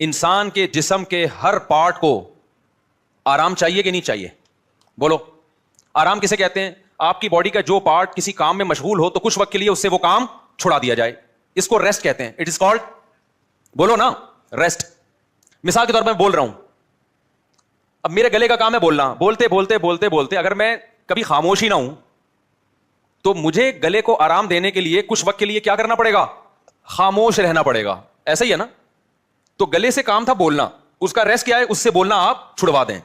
انسان کے جسم کے ہر پارٹ کو آرام چاہیے کہ نہیں چاہیے؟ بولو. آرام کسے کہتے ہیں؟ آپ کی باڈی کا جو پارٹ کسی کام میں مشغول ہو تو کچھ وقت کے لیے اس سے وہ کام چھڑا دیا جائے, اس کو ریسٹ کہتے ہیں. اٹ از کالڈ, بولو نا, ریسٹ. مثال کے طور پر میں بول رہا ہوں, اب میرے گلے کا کام ہے بولنا, بولتے بولتے بولتے بولتے اگر میں کبھی خاموش ہی نہ ہوں تو مجھے گلے کو آرام دینے کے لیے کچھ وقت کے لیے کیا کرنا پڑے گا؟ خاموش رہنا پڑے گا. ایسا ہی ہے نا؟ تو گلے سے کام تھا بولنا, اس کا ریسٹ کیا ہے؟ اس سے بولنا آپ چھڑوا دیں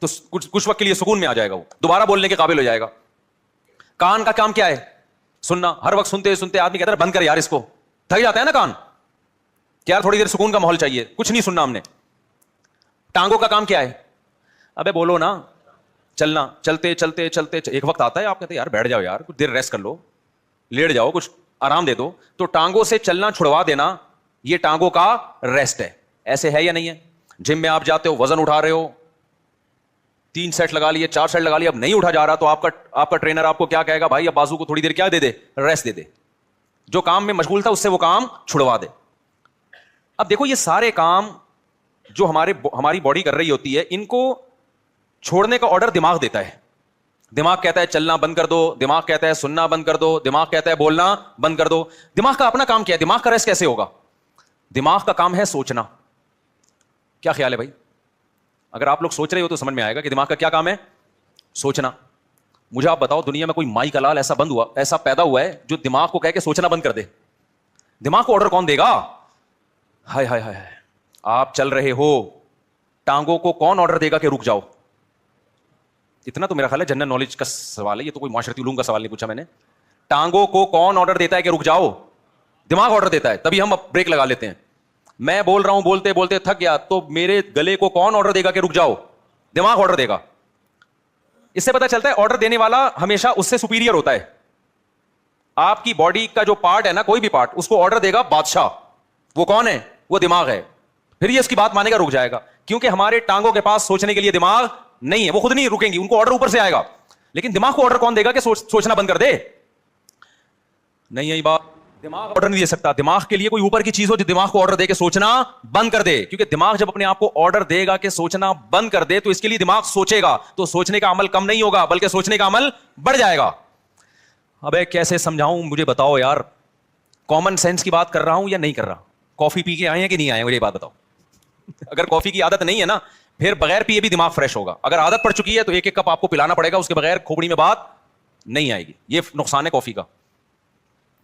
تو کچھ وقت کے لیے سکون میں آ جائے گا, وہ دوبارہ بولنے کے قابل ہو جائے گا. کان کا کام کیا ہے؟ سننا. ہر وقت سنتے سنتے آدمی کہتا ہے بند کر یار اس کو, تھک جاتا ہے نا کان, کہ یار تھوڑی دیر سکون کا ماحول چاہیے, کچھ نہیں سننا ہم نے. ٹانگوں کا کام کیا ہے؟ ابے بولو نا, چلنا. چلتے چلتے چلتے ایک وقت آتا ہے آپ کہتے ہیں یار بیٹھ جاؤ یار, کچھ دیر ریسٹ کر لو, لیٹ جاؤ, کچھ آرام دے دو. تو ٹانگوں سے چلنا چھڑوا دینا, یہ ٹانگوں کا ریسٹ ہے. ایسے ہے یا نہیں ہے؟ جم میں آپ جاتے ہو, وزن اٹھا رہے ہو, 3 سیٹ لگا لیے, 4 سیٹ لگا لیے, اب نہیں اٹھا جا رہا تو آپ کا ٹرینر آپ کو کیا کہے گا؟ بھائی اب بازو کو تھوڑی دیر کیا دے دے؟ ریسٹ دے دے. جو کام میں مشغول تھا اس سے وہ کام چھڑوا دے. اب دیکھو یہ سارے کام جو ہماری باڈی کر رہی ہوتی ہے, ان کو چھوڑنے کا آرڈر دماغ دیتا ہے. دماغ کہتا ہے چلنا بند کر دو, دماغ کہتا ہے سننا بند کر دو, دماغ کہتا ہے بولنا بند کر دو. دماغ کا اپنا کام کیا ہے؟ دماغ کا ریسٹ کیسے ہوگا؟ دماغ کا کام ہے سوچنا. کیا خیال ہے بھائی؟ اگر آپ لوگ سوچ رہے ہو تو سمجھ میں آئے گا کہ دماغ کا کیا کام ہے؟ سوچنا. مجھے آپ بتاؤ دنیا میں کوئی مائی کا لال ایسا پیدا ہوا ہے جو دماغ کو کہہ کے سوچنا بند کر دے؟ دماغ کو آرڈر کون دے گا؟ ہائے ہائے ہائے, آپ چل رہے ہو, ٹانگوں کو کون آرڈر دے گا کہ رک جاؤ؟ اتنا تو میرا خیال ہے جنرل نالج کا سوال ہے, یہ تو کوئی معاشرتی علوم کا سوال نہیں پوچھا میں نے. ٹانگوں کو کون آرڈر دیتا ہے کہ رک جاؤ؟ دماغ آرڈر دیتا ہے, تبھی ہم بریک لگا لیتے ہیں. میں بول رہا ہوں, بولتے بولتے تھک گیا, تو میرے گلے کو کون آرڈر دے گا کہ رک جاؤ؟ دماغ آرڈر دے گا. اس سے پتہ چلتا ہے آرڈر دینے والا ہمیشہ اس سے سپیریئر ہوتا ہے. آپ کی باڈی کا جو پارٹ ہے نا, کوئی بھی پارٹ, اس کو آرڈر دے گا بادشاہ. وہ کون ہے؟ وہ دماغ ہے. پھر یہ اس کی بات مانے گا, رک جائے گا, کیونکہ ہمارے ٹانگوں کے پاس سوچنے کے لیے دماغ نہیں ہے, وہ خود نہیں رکیں گی, ان کو آرڈر اوپر سے آئے گا. لیکن دماغ کو آرڈر کون دے گا کہ سوچنا بند کر دے؟ نہیں ہے بات, دماغ آرڈر نہیں دے سکتا. دماغ کے لیے کوئی اوپر کی چیز ہو جو دماغ کو آرڈر دے کہ سوچنا بند کر دے, کیونکہ دماغ جب اپنے آپ کو آرڈر دے گا کہ سوچنا بند کر دے تو اس کے لیے دماغ سوچے گا, تو سوچنے کا عمل کم نہیں ہوگا بلکہ سوچنے کا عمل بڑھ جائے گا. ابے کیسے سمجھاؤں, مجھے بتاؤ یار. کامن سینس کی بات کر رہا ہوں یا نہیں کر رہا؟ کافی پی کے آئے ہیں کہ نہیں آئے, مجھے بات بتاؤ. اگر کافی کی عادت نہیں ہے نا, پھر بغیر پیے بھی دماغ فریش ہوگا. اگر عادت پڑ چکی ہے تو ایک ایک کپ آپ کو پلانا پڑے گا, اس کے بغیر کھوپڑی میں بات نہیں آئے گی. یہ نقصان ہے کافی کا.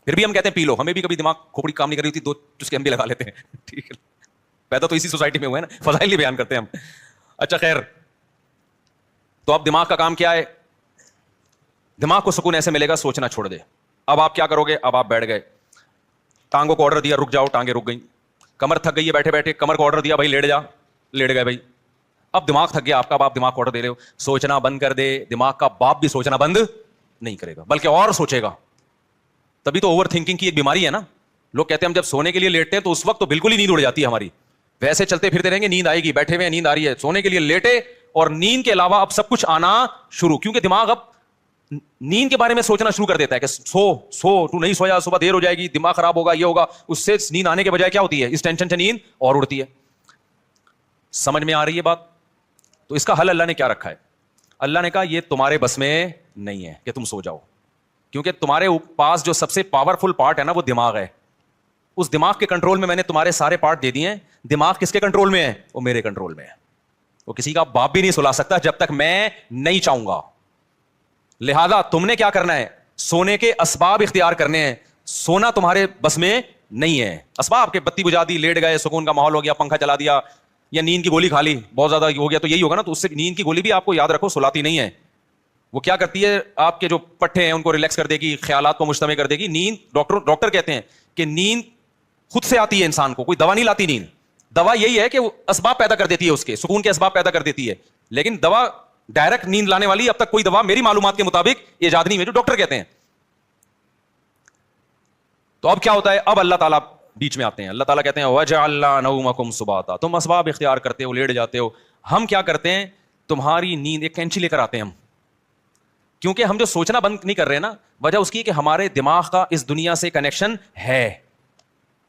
پھر بھی ہم کہتے ہیں پی لو, ہمیں بھی کبھی دماغ کھوپڑی کام نہیں کر رہی ہوتی, 2 چسکے ہم بھی لگا لیتے ہیں. ٹھیک ہے, پیدا تو اسی سوسائٹی میں ہوئے نا, فضائل ہی بیان کرتے ہیں ہم. اچھا خیر, تو اب دماغ کا کام کیا ہے؟ دماغ کو سکون ایسے ملے گا, سوچنا چھوڑ دے. اب آپ کیا کرو گے؟ اب آپ بیٹھ گئے, ٹانگوں کو آرڈر دیا رک جاؤ, ٹانگیں رک گئیں. کمر تھک گئی ہے بیٹھے بیٹھے, کمر کو آرڈر دیا بھائی لیٹ جا, لیٹ گئے بھائی. اب دماغ تھک گیا آپ کا, اب آپ دماغ کو آرڈر دے رہے ہو سوچنا بند کر دے. دماغ کا باپ بھی سوچنا بند نہیں کرے گا بلکہ اور سوچے گا. تبھی تو اوور تھنکنگ کی ایک بیماری ہے نا. لوگ کہتے ہیں ہم جب سونے کے لیے لیٹتے ہیں تو اس وقت تو بالکل ہی نیند اڑ جاتی ہے ہماری. ویسے چلتے پھرتے رہیں گے نیند آئے گی, بیٹھے ہوئے نیند آ رہی ہے, سونے کے لیے لیٹے اور نیند کے علاوہ اب سب کچھ آنا شروع, کیونکہ دماغ اب نیند کے بارے میں سوچنا شروع کر دیتا ہے کہ سو تو نہیں سویا, صبح دیر ہو جائے گی, دماغ خراب ہوگا, یہ ہوگا. اس سے نیند آنے کے بجائے کیا ہوتی ہے؟ اس ٹینشن سے نیند اور اڑتی ہے. سمجھ میں آ رہی ہے بات؟ تو اس کا حل اللہ نے کیا رکھا ہے؟ اللہ نے کہا یہ تمہارے بس میں نہیں ہے کہ تم سو جاؤ, کیونکہ تمہارے پاس جو سب سے پاورفل پارٹ ہے نا وہ دماغ ہے. اس دماغ کے کنٹرول میں نے تمہارے سارے پارٹ دے دیے ہیں. دماغ کس کے کنٹرول میں ہے؟ وہ میرے کنٹرول میں ہے. وہ کسی کا باپ بھی نہیں سلا سکتا جب تک میں نہیں چاہوں گا. لہذا تم نے کیا کرنا ہے؟ سونے کے اسباب اختیار کرنے ہیں. سونا تمہارے بس میں نہیں ہے. اسباب کے بتی بجھا دی, لیٹ گئے, سکون کا ماحول ہو گیا, پنکھا چلا دیا, یا نیند کی گولی کھا لی, بہت زیادہ ہو گیا تو یہی ہوگا نا. تو اس سے نیند کی گولی بھی آپ کو یاد رکھو سلاتی نہیں ہے. وہ کیا کرتی ہے؟ آپ کے جو پٹھے ہیں ان کو ریلیکس کر دے گی, خیالات کو مجتمع کر دے گی. نیند ڈاکٹر کہتے ہیں کہ نیند خود سے آتی ہے انسان کو, کوئی دوا نہیں لاتی نیند. دوا یہی ہے کہ وہ اسباب پیدا کر دیتی ہے, اس کے سکون کے اسباب پیدا کر دیتی ہے. لیکن دوا ڈائریکٹ نیند لانے والی اب تک کوئی دوا میری معلومات کے مطابق ایجاد نہیں ہے, جو ڈاکٹر کہتے ہیں. تو اب کیا ہوتا ہے؟ اب اللہ تعالیٰ بیچ میں آتے ہیں. اللہ تعالیٰ کہتے ہیں وَجَعَلْنَا نَوْمَكُمْ سُبَاتًا, تم اسباب اختیار کرتے ہو, لیٹ جاتے ہو. ہم کیا کرتے ہیں؟ تمہاری نیند ایک کینچی لے کر آتے ہیں ہم. کیونکہ ہم جو سوچنا بند نہیں کر رہے نا, وجہ اس کی کہ ہمارے دماغ کا اس دنیا سے کنیکشن ہے.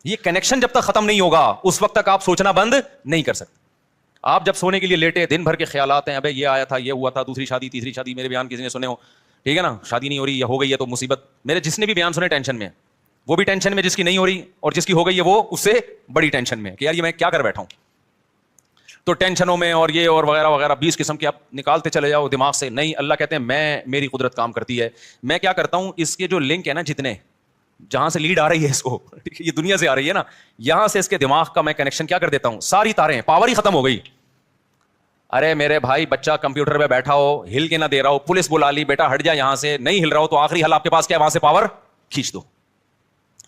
یہ کنیکشن جب تک ختم نہیں ہوگا اس وقت تک آپ سوچنا بند نہیں کر سکتے. آپ جب سونے کے لیے لیٹے دن بھر کے خیالات ہیں, ابے یہ آیا تھا, یہ ہوا تھا, دوسری شادی, تیسری شادی, میرے بیان کسی نے سنے ہو, ٹھیک ہے نا, شادی نہیں ہو رہی یا ہو گئی ہے تو مصیبت. میرے جس نے بھی بیان سنے ٹینشن میں, وہ بھی ٹینشن میں جس کی نہیں ہو رہی, اور جس کی ہو گئی ہے وہ اس سے بڑی ٹینشن میں کہ یار یہ میں کیا کر بیٹھا ہوں. تو ٹینشنوں میں اور یہ اور وغیرہ وغیرہ 20 قسم کے آپ نکالتے چلے جاؤ دماغ سے. نہیں, اللہ کہتے ہیں میں میری قدرت کام کرتی ہے. میں کیا کرتا ہوں, اس کے جو لنک ہے نا, جتنے جہاں سے لیڈ آ رہی ہے اس کو, یہ دنیا سے آ رہی ہے نا, یہاں سے اس کے دماغ کا میں کنیکشن کیا کر دیتا ہوں, ساری تاریں, پاور ہی ختم ہو گئی. ارے میرے بھائی, بچہ کمپیوٹر پہ بیٹھا ہو, ہل کے نہ دے رہا ہو, پولیس بلا لی, بیٹا ہٹ جا یہاں سے, نہیں ہل رہا ہو تو آخری حل آپ کے پاس کیا ہے, وہاں سے پاور کھینچ دو,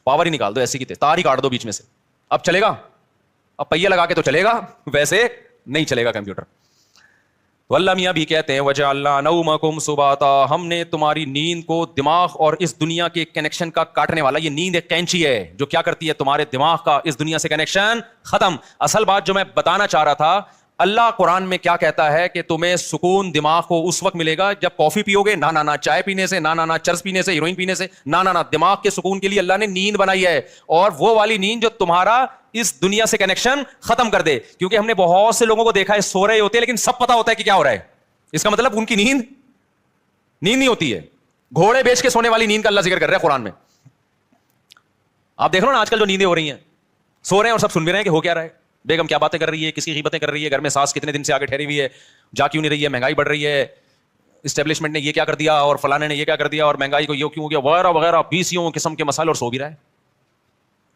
پاور ہی نکال دو, ایسی کی تار ہی کاٹ دو بیچ میں سے. اب چلے گا, اب پہیہ لگا کے تو چلے گا, ویسے نہیں چلے گا کمپیوٹر. تو اللہ میاں بھی کہتے ہیں وجعلنا نومکم سباتا, ہم نے تمہاری نیند کو دماغ اور اس دنیا کے کنیکشن کا کاٹنے والا, یہ نیند ایک کینچی ہے جو کیا کرتی ہے, تمہارے دماغ کا اس دنیا سے کنیکشن ختم. اصل بات جو میں بتانا چاہ رہا تھا, اللہ قرآن میں کیا کہتا ہے کہ تمہیں سکون دماغ کو اس وقت ملے گا جب کافی پیو گے, نہ چائے پینے سے, نہ چرس پینے سے, ہیروئن پینے سے, نہ دماغ کے سکون کے لیے اللہ نے نیند بنائی ہے, اور وہ والی نیند جو تمہارا اس دنیا سے کنیکشن ختم کر دے. کیونکہ ہم نے بہت سے لوگوں کو دیکھا ہے سو رہے ہوتے ہیں لیکن سب پتا ہوتا ہے کہ کیا ہو رہا ہے, اس کا مطلب ان کی نیند نہیں ہوتی ہے. گھوڑے بیچ کے سونے والی نیند کا اللہ ذکر کر رہا ہے قرآن میں. آپ دیکھ رہے ہو نا آج کل جو نیندیں ہو رہی ہیں, سو رہے ہیں اور سب سن بھی رہے ہیں کہ ہو کیا رہا ہے, بیگم کیا باتیں کر رہی ہے, کسی غیبتیں کر رہی ہے, گھر میں ساس کتنے دن سے آگے ٹھہری ہوئی ہے, جا کیوں نہیں رہی ہے, مہنگائی بڑھ رہی ہے, اسٹیبلشمنٹ نے یہ کیا کر دیا, اور فلانے نے یہ کیا کر دیا, اور مہنگائی کو یہ کیوں ہو گیا, وغیرہ وغیرہ 20 قسم کے مسائل, اور سو بھی رہا ہے.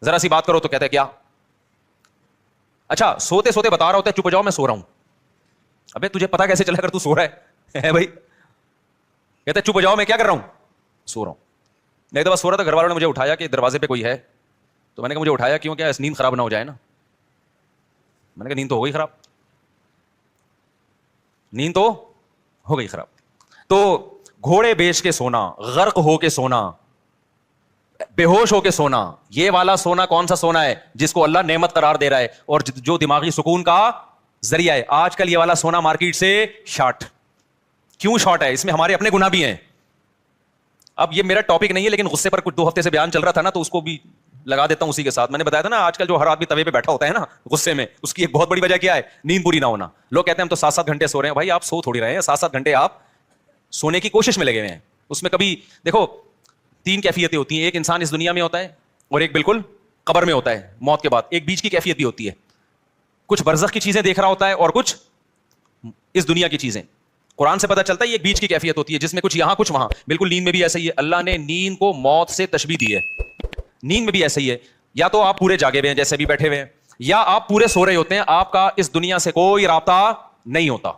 ذرا سی بات کرو تو کہتے ہیں کیا, اچھا سوتے سوتے بتا رہا ہوتا ہے چپ جاؤ میں سو رہا ہوں. ابے تجھے پتا کیسے چلا کر تو سو رہا ہے بھائی, کہتے چپ جاؤ میں کیا کر رہا ہوں, سو رہا ہوں. نہیں تو بس سو رہا تھا, گھر والوں نے مجھے اٹھایا کہ دروازے پہ کوئی ہے, تو میں نے کہا مجھے اٹھایا کیوں, کیا نیند خراب نہ ہو جائے نا. میں نے کہا نیند تو ہو گئی خراب, نیند تو ہو گئی خراب. تو گھوڑے بیچ کے سونا, غرق ہو کے سونا, بے ہوش ہو کے سونا, یہ والا سونا کون سا سونا ہے جس کو اللہ نعمت قرار دے رہا ہے اور جو دماغی سکون کا ذریعہ ہے. آج کل یہ والا سونا مارکیٹ سے شارٹ. کیوں شارٹ ہے, اس میں ہمارے اپنے گناہ بھی ہیں. اب یہ میرا ٹاپک نہیں ہے لیکن غصے پر کچھ 2 ہفتے سے بیان چل رہا تھا نا, تو اس کو بھی لگا دیتا ہوں اسی کے ساتھ. میں نے بتایا تھا نا آج کل جو ہر آدمی توے پہ بیٹھا ہوتا ہے نا غصے میں, اس کی ایک بہت بڑی وجہ کیا ہے, نیند پوری نہ ہونا. لوگ کہتے ہیں ہم تو 7-7 گھنٹے سو رہے ہیں. بھائی آپ سو تھوڑی رہے ہیں, 7-7 گھنٹے آپ سونے کی کوشش میں لگے ہوئے ہیں. اس میں کبھی دیکھو 3 کیفیتیں ہوتی ہیں, ایک انسان اس دنیا میں ہوتا ہے اور ایک بالکل قبر میں ہوتا ہے موت کے بعد. ایک بیچ کی کیفیت بھی ہوتی ہے, کچھ برزخ کی چیزیں دیکھ رہا ہوتا ہے اور کچھ اس دنیا کی چیزیں. قرآن سے پتہ چلتا ہے یہ ایک بیچ کی کیفیت ہوتی ہے جس میں کچھ یہاں کچھ وہاں. بالکل نیند میں بھی ایسا ہی ہے, اللہ نے نیند کو موت سے تشبیہ دی ہے. نیند میں بھی ایسا ہی ہے, یا تو آپ پورے جاگے ہوئے ہیں جیسے بھی بیٹھے ہوئے ہیں, یا آپ پورے سو رہے ہوتے ہیں, آپ کا اس دنیا سے کوئی رابطہ نہیں ہوتا,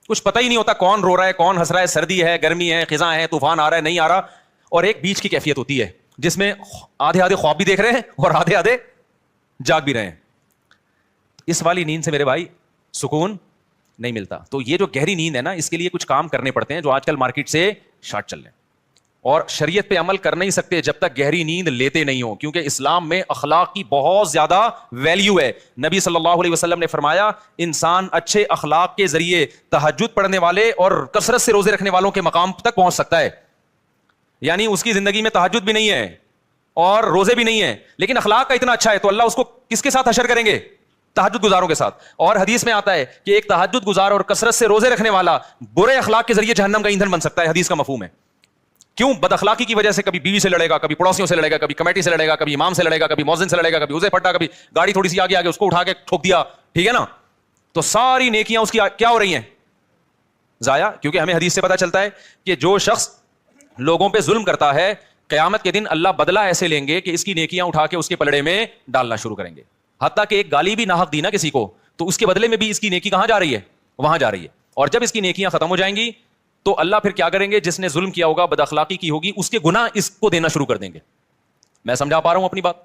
کچھ پتہ ہی نہیں ہوتا کون رو رہا ہے کون ہنس رہا ہے, سردی ہے گرمی ہے, خزاں ہے, طوفان آ رہا ہے نہیں آ رہا. اور ایک بیچ کی کیفیت ہوتی ہے جس میں آدھے خواب بھی دیکھ رہے ہیں اور آدھے جاگ بھی رہے ہیں. اس والی نیند سے میرے بھائی سکون نہیں ملتا. تو یہ جو گہری نیند ہے نا, اس کے لیے کچھ کام کرنے پڑتے ہیں جو آج کل مارکیٹ سے شارٹ چل رہے ہیں, اور شریعت پہ عمل کر نہیں سکتے جب تک گہری نیند لیتے نہیں ہو, کیونکہ اسلام میں اخلاق کی بہت زیادہ ویلیو ہے. نبی صلی اللہ علیہ وسلم نے فرمایا انسان اچھے اخلاق کے ذریعے تہجد پڑھنے والے اور کثرت سے روزے رکھنے والوں کے مقام تک پہنچ سکتا ہے. یعنی اس کی زندگی میں تہجد بھی نہیں ہے اور روزے بھی نہیں ہیں, لیکن اخلاق کا اتنا اچھا ہے, تو اللہ اس کو کس کے ساتھ حشر کریں گے, تہجد گزاروں کے ساتھ. اور حدیث میں آتا ہے کہ ایک تہجد گزار اور کثرت سے روزے رکھنے والا برے اخلاق کے ذریعے جہنم کا ایندھن بن سکتا ہے. حدیث کا مفہوم ہے. کیوں, بد اخلاقی کی وجہ سے کبھی بیوی سے لڑے گا, کبھی پڑوسیوں سے لڑے گا, کبھی کمیٹی سے لڑے گا, کبھی امام سے لڑے گا, کبھی مؤذن سے لڑے گا, کبھی اسے پھٹا, کبھی گاڑی تھوڑی سی آگے اس کو اٹھا کے ٹھوک دیا, ٹھیک ہے نا, تو ساری نیکیاں اس کی کیا ہو رہی ہیں, ضائع. کیونکہ ہمیں حدیث سے پتہ چلتا ہے کہ جو شخص لوگوں پہ ظلم کرتا ہے قیامت کے دن اللہ بدلہ ایسے لیں گے کہ اس کی نیکیاں اٹھا کے اس کے پلڑے میں ڈالنا شروع کریں گے. حتیٰ کہ ایک گالی بھی ناحق دی نا کسی کو, تو اس کے بدلے میں بھی اس کی نیکی کہاں جا رہی ہے, وہاں جا رہی ہے. اور جب اس کی نیکیاں ختم ہو جائیں گی تو اللہ پھر کیا کریں گے, جس نے ظلم کیا ہوگا, بد اخلاقی کی ہوگی, اس کے گناہ اس کو دینا شروع کر دیں گے. میں سمجھا پا رہا ہوں اپنی بات؟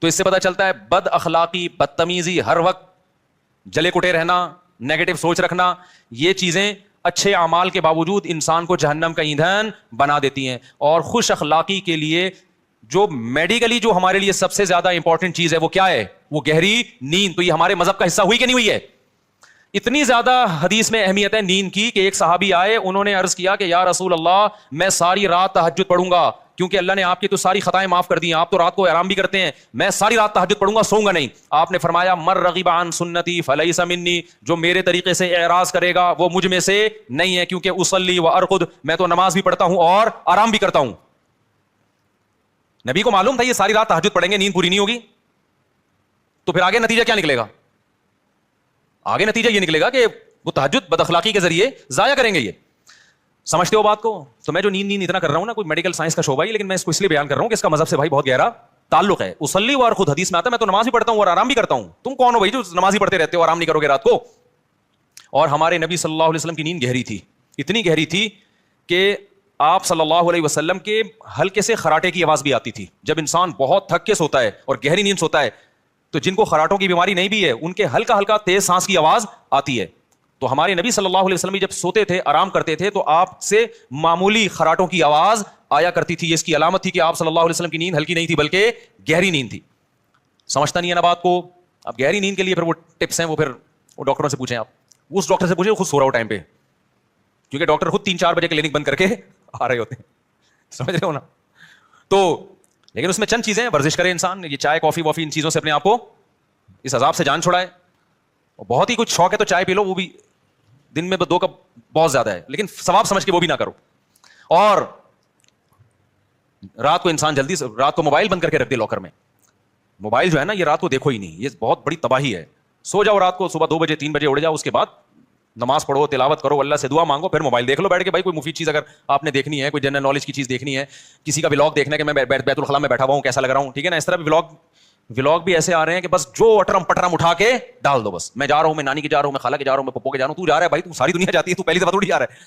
تو اس سے پتہ چلتا ہے بد اخلاقی, بدتمیزی, ہر وقت جلے کٹے رہنا, نیگیٹو سوچ رکھنا, یہ چیزیں اچھے اعمال کے باوجود انسان کو جہنم کا ایندھن بنا دیتی ہیں. اور خوش اخلاقی کے لیے جو میڈیکلی جو ہمارے لیے سب سے زیادہ امپورٹنٹ چیز ہے وہ کیا ہے, وہ گہری نیند. تو یہ ہمارے مذہب کا حصہ ہوئی کہ نہیں ہوئی ہے؟ اتنی زیادہ حدیث میں اہمیت ہے نیند کی کہ ایک صحابی آئے, انہوں نے عرض کیا کہ یا رسول اللہ میں ساری رات تہجد پڑھوں گا, کیونکہ اللہ نے آپ کی تو ساری خطائیں معاف کر دی ہیں, آپ تو رات کو آرام بھی کرتے ہیں, میں ساری رات تہجد پڑھوں گا, سوؤں گا نہیں. آپ نے فرمایا مر رغب عن سنتی فلیس منی, جو میرے طریقے سے اعراض کرے گا وہ مجھ میں سے نہیں ہے, کیونکہ اصلی و ارقد, میں تو نماز بھی پڑھتا ہوں اور آرام بھی کرتا ہوں. نبی کو معلوم تھا یہ ساری رات تہجد پڑھیں گے, نیند پوری نہیں ہوگی, تو پھر آگے نتیجہ کیا نکلے گا؟ آگے نتیجہ یہ نکلے گا کہ وہ تہجد بد اخلاقی کے ذریعے ضائع کریں گے. یہ سمجھتے ہو بات کو؟ تو میں جو نیند اتنا کر رہا ہوں نا, کوئی میڈیکل سائنس کا شعبہ ہی, لیکن میں اس کو اس لیے بیان کر رہا ہوں کہ اس کا مذہب سے بھائی بہت گہرا تعلق ہے. اصلی و ارقد حدیث میں آتا ہے میں تو نماز بھی پڑھتا ہوں اور آرام بھی کرتا ہوں. تم کون ہو بھائی جو نماز ہی پڑھتے رہتے ہو, آرام نہیں کرو گے رات کو؟ اور ہمارے نبی صلی اللہ علیہ وسلم کی نیند گہری تھی, اتنی گہری تھی کہ آپ صلی اللہ علیہ وسلم کے ہلکے سے خراٹے کی آواز بھی آتی تھی. جب انسان بہت تھک کے سوتا ہے اور گہری نیند سوتا ہے تو جن کو خراٹوں کی بیماری نہیں بھی ہے ان کے ہلکا ہلکا تیز سانس کی آواز آتی ہے. تو ہمارے نبی صلی اللہ علیہ وسلم جب سوتے تھے, آرام کرتے تھے, تو آپ سے معمولی خراٹوں کی آواز آیا کرتی تھی. یہ اس کی علامت تھی کہ آپ صلی اللہ علیہ وسلم کی نیند ہلکی نہیں تھی بلکہ گہری نیند تھی. سمجھتا نہیں ہے نا بات کو؟ اب گہری نیند کے لیے پھر وہ ٹپس ہیں, وہ پھر وہ ڈاکٹروں سے پوچھیں, آپ اس ڈاکٹر سے پوچھیں خود سو رہا ہو ٹائم پہ, کیونکہ ڈاکٹر خود 3-4 بجے کلینک بند کر کے آ رہے ہوتے ہیں. سمجھ رہے ہو نا؟ تو لیکن اس میں چند چیزیں, ورزش کرے انسان, یہ چائے کافی وافی ان چیزوں سے اپنے آپ کو اس عذاب سے جان چھڑائے. بہت ہی کچھ شوق ہے تو چائے پی لو, وہ بھی دن میں 2 کپ بہت زیادہ ہے, لیکن ثواب سمجھ کے وہ بھی نہ کرو. اور رات کو انسان جلدی سے رات کو موبائل بند کر کے رکھ دے لاکر میں. موبائل جو ہے نا یہ رات کو دیکھو ہی نہیں, یہ بہت بڑی تباہی ہے. سو جاؤ رات کو, صبح 2 بجے 3 بجے اڑ جاؤ, اس کے بعد نماز پڑھو, تلاوت کرو, اللہ سے دعا مانگو, پھر موبائل دیکھ لو بیٹھ کے. بھائی کوئی مفید چیز اگر آپ نے دیکھنی ہے, کوئی جنرل نالج کی چیز دیکھنی ہے, کسی کا ولاگ دیکھنا ہے کہ میں بیت الخلاء میں بیٹھا ہوا ہوں کیسا لگ رہا ہوں, ٹھیک ہے نا, اس طرح بھی ولاگ بھی ایسے آ رہے ہیں کہ بس جو اٹرم پٹرم اٹھا کے ڈال دو. بس میں جا رہا ہوں, میں نانی کے جا رہا ہوں, میں خالہ کے جا رہا ہوں, میں پپو کے جا رہا ہوں. تو جا رہا ہے بھائی, تو ساری دنیا جاتی ہے, تو پہلی دفعہ تھوڑی جا رہا ہے.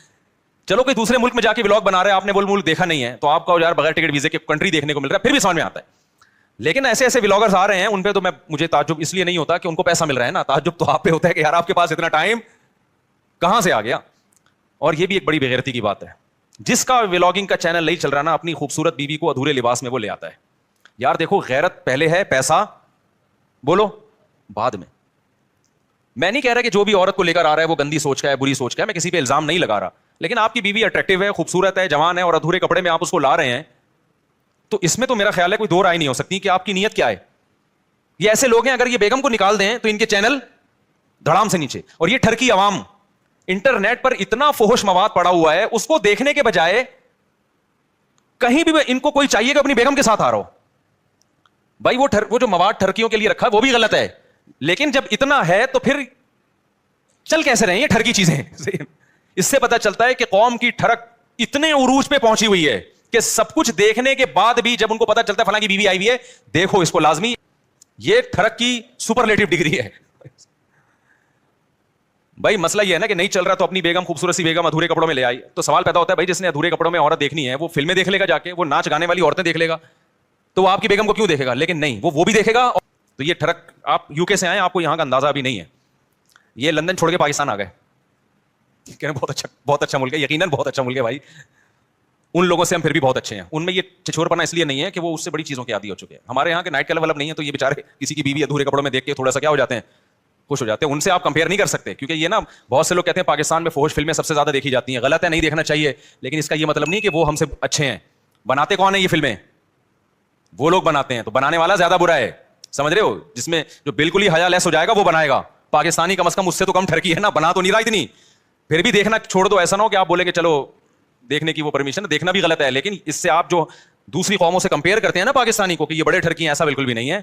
چلو کوئی دوسرے ملک میں جا کے ولاگ بنا رہا ہے, آپ نے وہ ملک دیکھا نہیں ہے, تو آپ کا یار بغیر ٹکٹ ویزے کے کنٹری دیکھنے کو مل رہا ہے, پھر بھی سمجھ میں آتا ہے. لیکن ایسے ایسے ولاگرز آ رہے ہیں, ان پہ تو مجھے تعجب اس لیے نہیں ہوتا کہ ان کو پیسہ مل رہا ہے نا, تعجب تو آپ پہ ہوتا ہے کہ یار آپ کے پاس اتنا ٹائم کہاں سے آ گیا. اور یہ بھی ایک بڑی بےغیرتی کی بات ہے, جس کا ولاگنگ کا چینل نہیں چل رہا نا, اپنی خوبصورت بیوی کو ادھورے لباس میں وہ لے آتا ہے. یار دیکھو, غیرت پہلے ہے, پیسہ بولو بعد میں. میں نہیں کہہ رہا کہ جو بھی عورت کو لے کر آ رہا ہے وہ گندی سوچ کا ہے, بری سوچ کا ہے, میں کسی پہ الزام نہیں لگا رہا, لیکن آپ کی بیوی اٹریکٹیو ہے, خوبصورت ہے, جوان ہے, اور ادھورے کپڑے میں آپ اس کو لا رہے ہیں, تو اس میں تو میرا خیال ہے کوئی 2 رائے نہیں ہو سکتی کہ آپ کی نیت کیا ہے. یہ ایسے لوگ ہیں, اگر یہ بیگم کو نکال دیں تو ان کے چینل دھڑام سے نیچے. اور یہ ٹھرکی عوام, انٹرنیٹ پر اتنا فحش مواد پڑا ہوا ہے, اس کو دیکھنے کے بجائے کہیں بھی ان کو کوئی چاہیے کہ اپنی بیگم کے ساتھ آ رہا ہو. بھائی وہ جو مواد ٹھرکیوں کے لیے رکھا ہے وہ بھی غلط ہے, لیکن جب اتنا ہے تو پھر چل کیسے رہے ہیں یہ ٹھرکی چیزیں. اس سے پتہ چلتا ہے کہ قوم کی ٹھرک اتنے عروج پہ پہنچی ہوئی ہے کہ سب کچھ دیکھنے کے بعد بھی جب ان کو پتہ چلتا ہے فلاں کی بیوی آئی ہوئی ہے, دیکھو اس کو لازمی. یہ ٹھرک کی سپرلیٹو ڈگری ہے. بھائی مسئلہ یہ ہے نا کہ نہیں چل رہا تو اپنی بیگم, خوبصورت سی بیگم ادھورے کپڑوں میں لے آئی, تو سوال پیدا ہوتا ہے بھائی جس نے ادھورے کپڑوں میں عورت دیکھنی ہے وہ فلمیں دیکھ لے گا جا کے, وہ ناچ گانے والی عورتیں دیکھ لے گا, تو وہ آپ کی بیگم کو کیوں دیکھے گا؟ لیکن نہیں, وہ بھی دیکھے گا. تو یہ ٹھرک, آپ یو کے سے آئے, آپ کو یہاں کا اندازہ ابھی نہیں ہے. یہ لندن چھوڑ کے پاکستان آ گئے, بہت اچھا ملک ہے, یقیناً بہت اچھا ملک ہے بھائی. ان لوگوں سے ہم پھر بھی بہت اچھے ہیں. ان میں یہ چھچور پنا اس لیے نہیں ہے کہ وہ اس سے بڑی چیزوں کے عادی ہو چکے ہیں. ہمارے یہاں کے نائٹ کلب نہیں ہے, تو یہ بیچارے کسی کی بیوی ادھورے کپڑوں میں دیکھ کے تھوڑا سا کیا ہو جاتے ہیں, خوش ہو جاتے ہیں. ان سے آپ کمپیئر نہیں کر سکتے, کیونکہ یہ نا بہت سے لوگ کہتے ہیں پاکستان میں فحش فلمیں سب سے زیادہ دیکھی جاتی ہیں. غلط ہے, نہیں دیکھنا چاہیے, لیکن اس کا یہ مطلب نہیں کہ وہ ہم سے اچھے ہیں. بناتے کون ہیں یہ فلمیں؟ وہ لوگ بناتے ہیں, تو بنانے والا زیادہ برا ہے. سمجھ رہے ہو؟ جس میں جو بالکل ہی حیا لیس ہو جائے گا وہ بنائے گا. پاکستانی کم از کم اس سے تو کم ٹھرکی ہے نا, بنا تو نہیں رہا اتنی. پھر بھی دیکھنا چھوڑ دو, ایسا نہ ہو کہ آپ بولے کہ چلو دیکھنے کی وہ پرمیشن, دیکھنا بھی غلط ہے, لیکن اس سے آپ جو دوسری قوموں سے کمپیئر کرتے ہیں نا پاکستانی کو کہ یہ بڑے ٹھرکی ہیں, ایسا بالکل بھی نہیں ہے.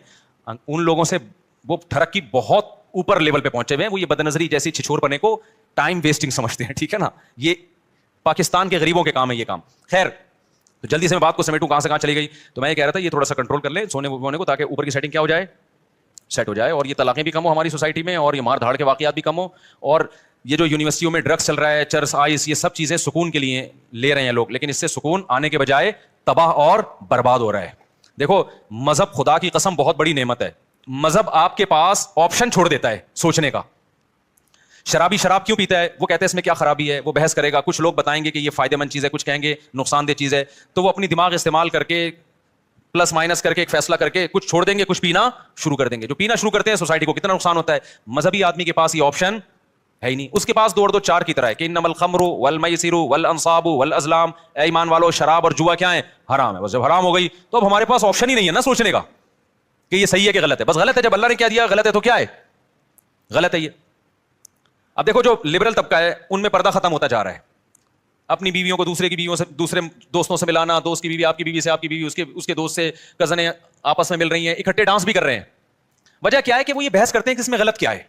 ان لوگوں سے وہ ٹھرک کی بہت اوپر لیول پہ پہنچے ہوئے ہیں. وہ یہ بدنظری جیسی چھچور پنے کو ٹائم ویسٹنگ سمجھتے ہیں, ٹھیک ہے نا. یہ پاکستان کے غریبوں کے کام ہے یہ کام. خیر, تو جلدی سے میں بات کو سمیٹوں, کہاں سے کہاں چلی گئی. تو میں یہ کہہ رہا تھا یہ تھوڑا سا کنٹرول کر لیں سونے وونے کو, تاکہ اوپر کی سیٹنگ کیا ہو جائے, سیٹ ہو جائے, اور یہ طلاقیں بھی کم ہو ہماری سوسائٹی میں, اور یہ مار دھاڑ کے واقعات بھی کم ہو. اور یہ جو یونیورسٹیوں میں ڈرگس چل رہا ہے, چرس, آئس, یہ سب چیزیں سکون کے لیے لے رہے ہیں لوگ, لیکن اس سے سکون آنے کے بجائے تباہ اور برباد ہو رہا ہے. دیکھو مذہب خدا کی قسم بہت بڑی نعمت ہے. مذہب آپ کے پاس آپشن چھوڑ دیتا ہے سوچنے کا. شرابی شراب کیوں پیتا ہے, وہ کہتے ہیں اس میں کیا خرابی ہے, وہ بحث کرے گا. کچھ لوگ بتائیں گے کہ یہ فائدہ مند چیز ہے, کچھ کہیں گے نقصان دہ چیز ہے, تو وہ اپنی دماغ استعمال کر کے پلس مائنس کر کے ایک فیصلہ کر کے کچھ چھوڑ دیں گے, کچھ پینا شروع کر دیں گے. جو پینا شروع کرتے ہیں سوسائٹی کو کتنا نقصان ہوتا ہے. مذہبی آدمی کے پاس یہ آپشن ہے ہی نہیں. اس کے پاس 2 اور 2 4 کی طرح ہے کہ انما الخمر والمیسر والانصاب والازلام، اے ایمان والو شراب اور جوا کیا ہے؟ حرام ہے. بس جب حرام ہو گئی تو اب ہمارے پاس آپشن ہی نہیں ہے نا سوچنے کا کہ یہ صحیح ہے کہ غلط ہے. بس غلط ہے، جب اللہ نے کیا دیا غلط ہے تو کیا ہے؟ غلط ہے یہ. اب دیکھو جو لبرل طبقہ ہے ان میں پردہ ختم ہوتا جا رہا ہے. اپنی بیویوں کو دوسرے کی بیویوں سے، دوسرے دوستوں سے ملانا، دوست کی بیوی آپ کی بیوی سے، آپ کی بیوی اس کے دوست سے، کزنیں آپس میں مل رہی ہیں، اکٹھے ڈانس بھی کر رہے ہیں. وجہ کیا ہے کہ وہ یہ بحث کرتے ہیں کہ اس میں غلط کیا ہے.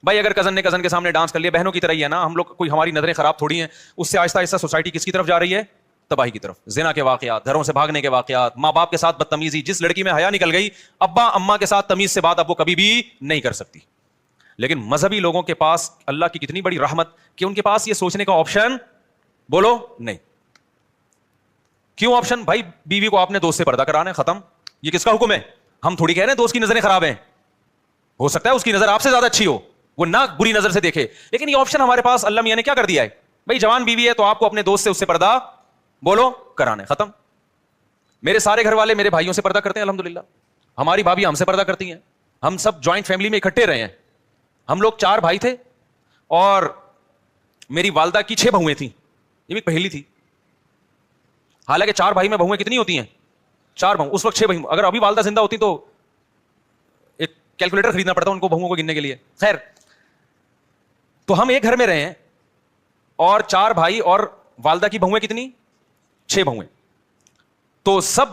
بھائی اگر کزن نے کزن کے سامنے ڈانس کر لیا، بہنوں کی طرح ہی ہے نا ہم لوگ، کوئی ہماری نظریں خراب تھوڑی ہیں. اس سے آہستہ آہستہ سوسائٹی کس کی طرف جا رہی ہے؟ تباہی کی طرف. زنا کے واقعات، گھروں سے بھاگنے کے واقعات، ماں باپ کے ساتھ بدتمیزی. جس لڑکی میں حیا نکل گئی، ابا اماں کے ساتھ تمیز سے بات اب وہ کبھی بھی نہیں کر سکتی. لیکن مذہبی لوگوں کے پاس اللہ کی کتنی بڑی رحمت کہ ان کے پاس یہ سوچنے کا آپشن بولو نہیں. کیوں آپشن؟ بھائی بیوی کو آپ نے دوست سے پردہ کرانا ہے، ختم. یہ کس کا حکم ہے؟ ہم تھوڑی کہہ رہے ہیں دوست کی نظریں خراب ہیں، ہو سکتا ہے اس کی نظر آپ سے زیادہ اچھی ہو، وہ نہ بری نظر سے دیکھے، لیکن یہ آپشن ہمارے پاس اللہ میاں نے کیا کر دیا ہے؟ بھائی جوان بیوی ہے تو آپ کو اپنے دوست سے اس سے پردہ بولو کرانا ہے، ختم. میرے سارے گھر والے میرے بھائیوں سے پردہ کرتے ہیں الحمدللہ. ہماری بھابھی ہم سے پردہ کرتی ہیں. ہم سب جوائنٹ فیملی میں اکٹھے رہے ہیں. ہم لوگ 4 بھائی تھے اور میری والدہ کی 6 بہویں تھیں. یہ بھی پہلی تھی. حالانکہ 4 بھائی میں بہویں کتنی ہوتی ہیں؟ 4 بہو. اس وقت 6 بہو. اگر ابھی والدہ زندہ ہوتی تو ایک کیلکولیٹر خریدنا پڑتا ان کو بہوؤں کو گننے کے لیے. خیر، تو ہم ایک گھر میں رہے ہیں اور 4 بھائی اور والدہ کی بہویں کتنی؟ 6 بہویں. تو سب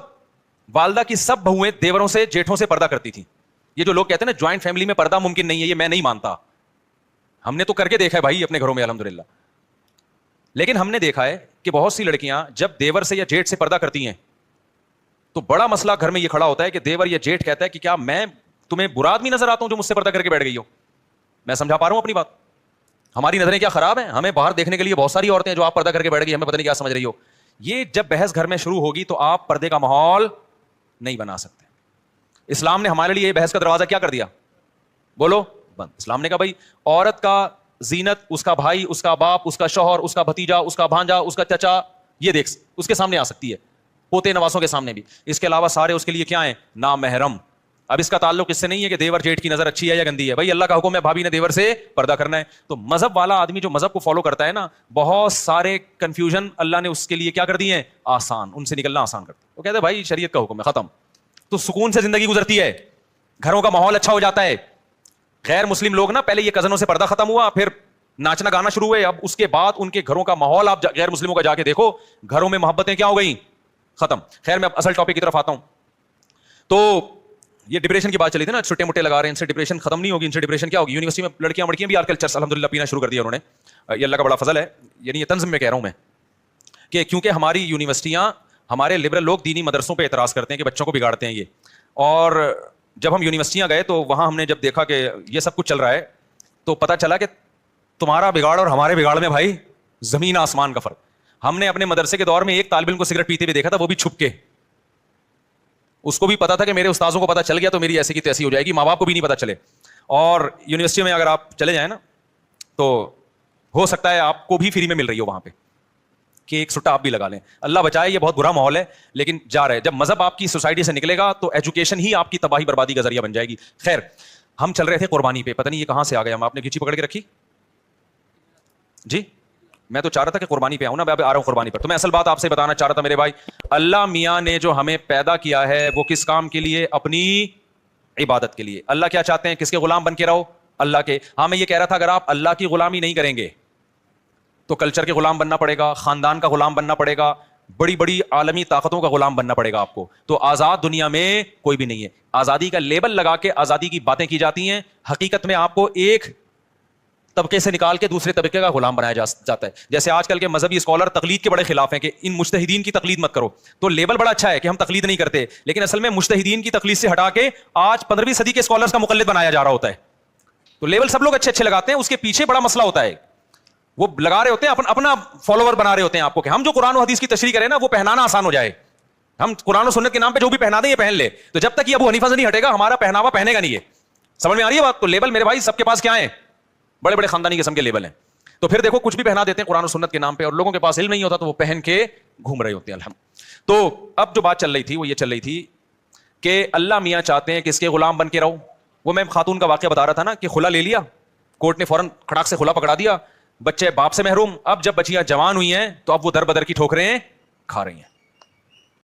والدہ کی سب بہویں دیوروں سے، جیٹھوں سے پردہ کرتی تھیں. یہ جو لوگ کہتے ہیں نا جوائنٹ فیملی میں پردہ ممکن نہیں ہے، یہ میں نہیں مانتا. ہم نے تو کر کے دیکھا ہے بھائی اپنے گھروں میں الحمدللہ. لیکن ہم نے دیکھا ہے کہ بہت سی لڑکیاں جب دیور سے یا جیٹ سے پردہ کرتی ہیں تو بڑا مسئلہ گھر میں یہ کھڑا ہوتا ہے کہ دیور یا جیٹ کہتا ہے کہ کیا میں تمہیں برا آدمی نظر آتا ہوں جو مجھ سے پردہ کر کے بیٹھ گئی ہو؟ میں سمجھا پا رہا ہوں اپنی بات؟ ہماری نظریں کیا خراب ہیں؟ ہمیں باہر دیکھنے کے لیے بہت ساری عورتیں ہیں جو آپ پردہ کر کے بیٹھ گئی، ہمیں پتہ نہیں کیا سمجھ رہی ہو. یہ جب بحث گھر میں شروع ہوگی تو آپ پردے کا ماحول نہیں بنا سکتے. اسلام نے ہمارے لیے یہ بحث کا دروازہ کیا کر دیا؟ بولو بند. اسلام نے کہا بھائی عورت کا زینت اس کا بھائی، اس کا باپ، اس کا شوہر، اس کا بھتیجا، اس کا بھانجا، اس کا چچا، یہ دیکھ اس کے سامنے آ سکتی ہے، پوتے نواسوں کے سامنے بھی. اس کے علاوہ سارے اس کے لیے کیا ہیں؟ نامحرم. اب اس کا تعلق اس سے نہیں ہے کہ دیور جیٹ کی نظر اچھی ہے یا گندی ہے. بھائی اللہ کا حکم ہے بھابھی نے دیور سے پردہ کرنا ہے. تو مذہب والا آدمی جو مذہب کو فالو کرتا ہے نا، بہت سارے کنفیوژن اللہ نے اس کے لیے کیا کر دی ہیں؟ آسان. ان سے نکلنا آسان کرتا ہے. وہ کہتے ہیں بھائی شریعت کا حکم ہے، ختم. تو سکون سے زندگی گزرتی ہے، گھروں کا ماحول اچھا ہو جاتا ہے. غیر مسلم لوگ نا، پہلے یہ کزنوں سے پردہ ختم ہوا، پھر ناچنا گانا شروع ہوئے، اب اس کے بعد ان کے گھروں کا ماحول آپ غیر مسلموں کا جا کے دیکھو، گھروں میں محبتیں کیا ہو گئیں؟ ختم. خیر میں اب اصل ٹاپک کی طرف آتا ہوں. تو یہ ڈپریشن کی بات چلی تھی نا، چھوٹے موٹے لگا رہے ہیں، ان سے ڈپریشن ختم نہیں ہوگی. ان سے ڈپریشن کیا ہوگی؟ یونیورسٹی میں لڑکیاں بھی آج کل چرس الحمدللہ پینا شروع کر دیا انہوں نے. یہ اللہ کا بڑا فضل ہے. یعنی یہ تنظیم میں کہہ رہا ہوں میں کہ کیونکہ ہماری یونیورسٹیاں، ہمارے لبرل لوگ دینی مدرسوں پہ اعتراض کرتے ہیں کہ بچوں کو بگاڑتے ہیں یہ. اور جب ہم یونیورسٹیاں گئے تو وہاں ہم نے جب دیکھا کہ یہ سب کچھ چل رہا ہے تو پتہ چلا کہ تمہارا بگاڑ اور ہمارے بگاڑ میں بھائی زمین آسمان کا فرق. ہم نے اپنے مدرسے کے دور میں ایک طالب علم کو سگریٹ پیتے ہوئے دیکھا تھا، وہ بھی چھپ کے. اس کو بھی پتا تھا کہ میرے استاذوں کو پتا چل گیا تو میری ایسی کی تیسی ہو جائے گی، ماں باپ کو بھی نہیں پتا چلے. اور یونیورسٹی میں اگر آپ چلے جائیں نا تو ہو سکتا ہے آپ کو بھی فری میں مل رہی ہو وہاں پہ کہ ایک سٹا آپ بھی لگا لیں. اللہ بچائے، یہ بہت برا ماحول ہے لیکن جا رہے. جب مذہب آپ کی سوسائٹی سے نکلے گا تو ایجوکیشن ہی آپ کی تباہی بربادی کا ذریعہ بن جائے گی. خیر ہم چل رہے تھے قربانی پہ، پتہ نہیں یہ کہاں سے آ گیا. ہم آپ نے کھینچی پکڑ کے رکھی جی. میں تو چاہ رہا تھا کہ قربانی پہ آؤں نا، میں اب آ رہا ہوں قربانی پر. تو میں اصل بات آپ سے بتانا چاہ رہا تھا میرے بھائی، اللہ میاں نے جو ہمیں پیدا کیا ہے وہ کس کام کے لیے؟ اپنی عبادت کے لیے. اللہ کیا چاہتے ہیں؟ کس کے غلام بن کے رہو؟ اللہ کے. ہاں میں یہ کہہ رہا تھا اگر آپ اللہ کی غلامی نہیں کریں گے تو کلچر کے غلام بننا پڑے گا، خاندان کا غلام بننا پڑے گا، بڑی بڑی عالمی طاقتوں کا غلام بننا پڑے گا آپ کو. تو آزاد دنیا میں کوئی بھی نہیں ہے. آزادی کا لیبل لگا کے آزادی کی باتیں کی جاتی ہیں، حقیقت میں آپ کو ایک طبقے سے نکال کے دوسرے طبقے کا غلام بنایا جاتا ہے. جیسے آج کل کے مذہبی اسکالر تقلید کے بڑے خلاف ہیں کہ ان مجتہدین کی تقلید مت کرو. تو لیبل بڑا اچھا ہے کہ ہم تقلید نہیں کرتے، لیکن اصل میں مجتہدین کی تقلید سے ہٹا کے آج 15ویں صدی کے اسکالرز کا مقلد بنایا جا رہا ہوتا ہے. تو لیبل سب لوگ اچھے لگاتے ہیں، اس کے پیچھے بڑا مسئلہ ہوتا ہے. وہ لگا رہے ہوتے ہیں اپنا فالوور بنا رہے ہوتے ہیں آپ کو کہ ہم جو قرآن و حدیث کی تشریح کریں نا وہ پہنانا آسان ہو جائے. ہم قرآن و سنت کے نام پہ جو بھی پہنا دیں یہ پہن لے. تو جب تک یہ ابو حنیفہ سے نہیں ہٹے گا ہمارا پہناوا پہنے گا نہیں. یہ سمجھ میں آ رہی ہے بات؟ تو لیبل میرے بھائی سب کے پاس کیا ہیں؟ بڑے بڑے خاندانی قسم کے لیبل ہیں. تو پھر دیکھو کچھ بھی پہنا دیتے ہیں قرآن و سنت کے نام پہ اور لوگوں کے پاس علم نہیں ہوتا تو وہ پہن کے گھوم رہے ہوتے ہیں الحمد. تو اب جو بات چل رہی تھی وہ یہ چل رہی تھی کہ اللہ میاں چاہتے ہیں کہ اس کے غلام بن کے رہو. وہ میں خاتون کا واقعہ بتا رہا تھا نا کہ خلا لے لیا کورٹ نے فوراً کھڑاک سے کھلا پکڑا دیا, بچے باپ سے محروم. اب جب بچیاں جوان ہوئی ہیں تو اب وہ در بدر کی ٹھوکریں کھا رہی ہیں.